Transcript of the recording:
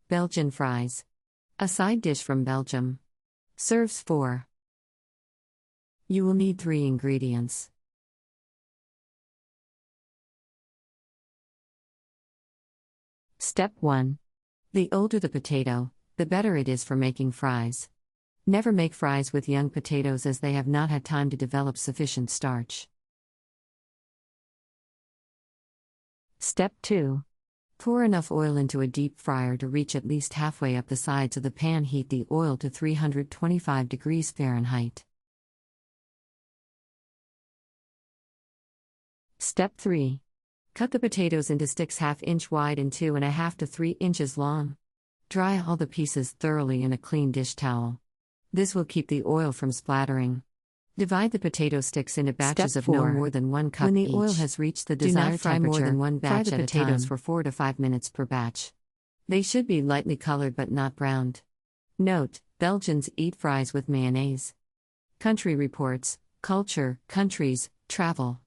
Belgian Fries. A side dish from Belgium. Serves 4. You will need 3 ingredients. Step 1. The older the potato, the better it is for making fries. Never make fries with young potatoes as they have not had time to develop sufficient starch. Step 2. Pour enough oil into a deep fryer to reach at least halfway up the sides of the pan. Heat the oil to 325 degrees Fahrenheit. Step 3. Cut the potatoes into sticks 1/2 inch wide and 2.5 to 3 inches long. Dry all the pieces thoroughly in a clean dish towel. This will keep the oil from splattering. Divide the potato sticks into batches of no more than 1 cup each. When the oil has reached the desired temperature, more than one batch fry the potatoes for 4 to 5 minutes per batch. They should be lightly colored but not browned. Note: Belgians eat fries with mayonnaise. Country Reports, Culture, Countries, Travel.